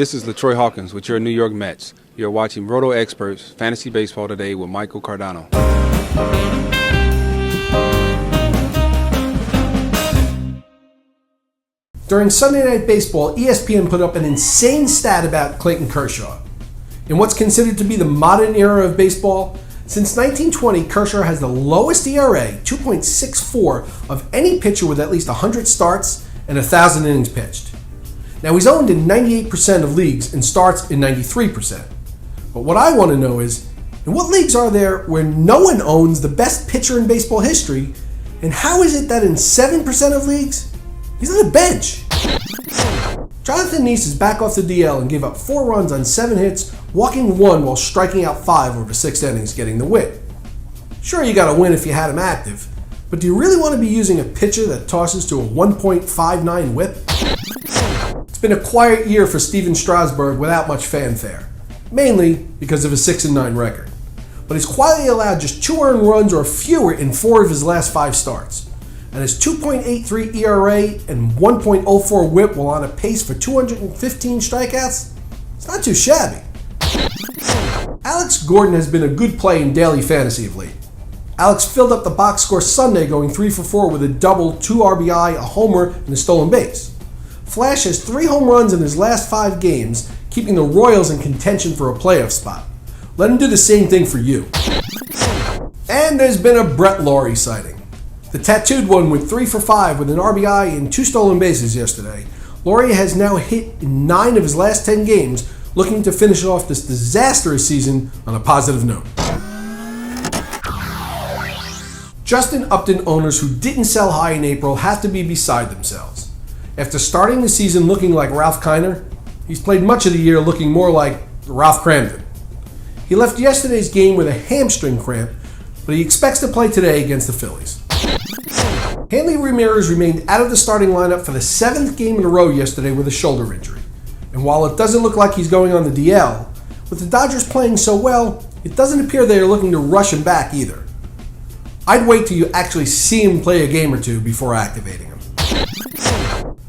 This is LaTroy Hawkins with your New York Mets. You're watching RotoExperts Fantasy Baseball today with Michael Cardano. During Sunday Night Baseball, ESPN put up an insane stat about Clayton Kershaw. In what's considered to be the modern era of baseball, since 1920, Kershaw has the lowest ERA, 2.64, of any pitcher with at least 100 starts and 1,000 innings pitched. Now, he's owned in 98% of leagues and starts in 93%. But what I want to know is, in what leagues are there where no one owns the best pitcher in baseball history, and how is it that in 7% of leagues, he's on the bench? Jonathon Niese is back off the DL and gave up 4 runs on 7 hits, walking 1 while striking out 5 over 6 innings, getting the win. Sure, you got to win if you had him active, but do you really want to be using a pitcher that tosses to a 1.59 whip? It's been a quiet year for Steven Strasburg without much fanfare, mainly because of his 6-9 record. But he's quietly allowed just 2 earned runs or fewer in 4 of his last 5 starts. And his 2.83 ERA and 1.04 whip while on a pace for 215 strikeouts, it's not too shabby. Alex Gordon has been a good play in daily fantasy of late. Alex filled up the box score Sunday going 3 for 4 with a double, 2 RBI, a homer, and a stolen base. Flash has 3 home runs in his last 5 games, keeping the Royals in contention for a playoff spot. Let him do the same thing for you. And there's been a Brett Lawrie sighting. The tattooed one went 3 for 5 with an RBI and 2 stolen bases yesterday. Lawrie has now hit in 9 of his last 10 games, looking to finish off this disastrous season on a positive note. Justin Upton owners who didn't sell high in April have to be beside themselves. After starting the season looking like Ralph Kiner, he's played much of the year looking more like Ralph Cramden. He left yesterday's game with a hamstring cramp, but he expects to play today against the Phillies. Hanley Ramirez remained out of the starting lineup for the 7th game in a row yesterday with a shoulder injury. And while it doesn't look like he's going on the DL, with the Dodgers playing so well, it doesn't appear they are looking to rush him back either. I'd wait till you actually see him play a game or two before activating him.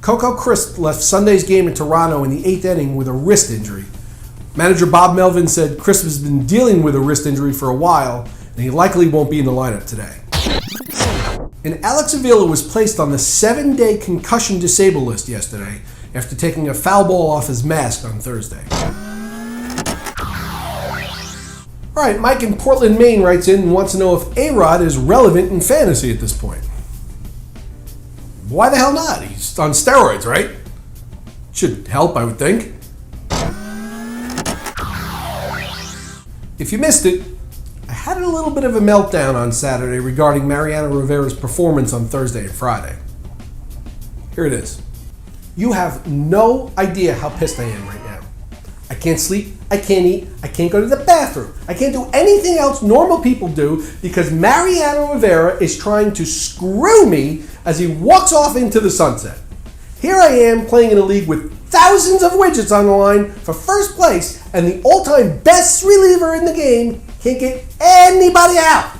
Coco Crisp left Sunday's game in Toronto in the 8th inning with a wrist injury. Manager Bob Melvin said Crisp has been dealing with a wrist injury for a while, and he likely won't be in the lineup today. And Alex Avila was placed on the 7-day concussion disabled list yesterday after taking a foul ball off his mask on Thursday. All right, Mike in Portland, Maine writes in and wants to know if A-Rod is relevant in fantasy at this point. Why the hell not? He's on steroids, right? Should help, I would think. If you missed it, I had a little bit of a meltdown on Saturday regarding Mariano Rivera's performance on Thursday and Friday. Here it is. You have no idea how pissed I am right now. I can't sleep, I can't eat, I can't go to the bathroom, I can't do anything else normal people do because Mariano Rivera is trying to screw me as he walks off into the sunset. Here I am playing in a league with thousands of widgets on the line for first place, and the all-time best reliever in the game can't get anybody out.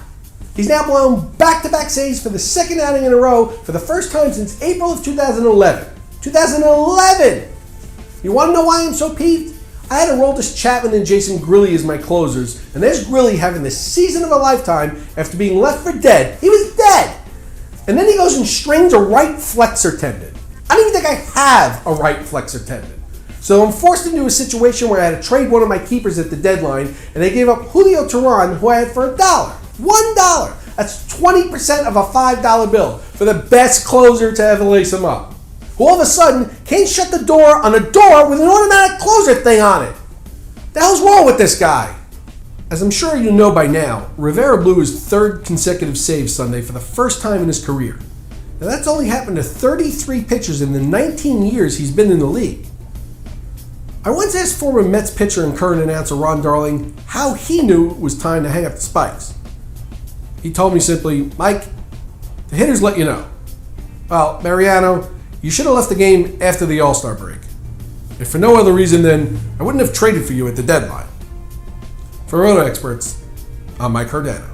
He's now blown back-to-back saves for the 2nd outing in a row for the first time since April of 2011. 2011! You want to know why I'm so peeved? I had Aroldis Chapman and Jason Grilli as my closers, and there's Grilli having the season of a lifetime after being left for dead. He was dead! And then he goes and strains a right flexor tendon. I don't even think I have a right flexor tendon. So I'm forced into a situation where I had to trade one of my keepers at the deadline, and they gave up Julio Teheran, who I had for $1. $1! That's 20% of a $5 bill for the best closer to ever lace him up. Who all of a sudden can't shut the door on a door with an automatic closer thing on it. The hell's wrong with this guy? As I'm sure you know by now, Rivera blew his 3rd consecutive save Sunday for the first time in his career. Now that's only happened to 33 pitchers in the 19 years he's been in the league. I once asked former Mets pitcher and current announcer Ron Darling how he knew it was time to hang up the spikes. He told me simply, Mike, the hitters let you know. Well, Mariano, you should have left the game after the All-Star break. If for no other reason, then I wouldn't have traded for you at the deadline. For RotoExperts, I'm Mike Cardano.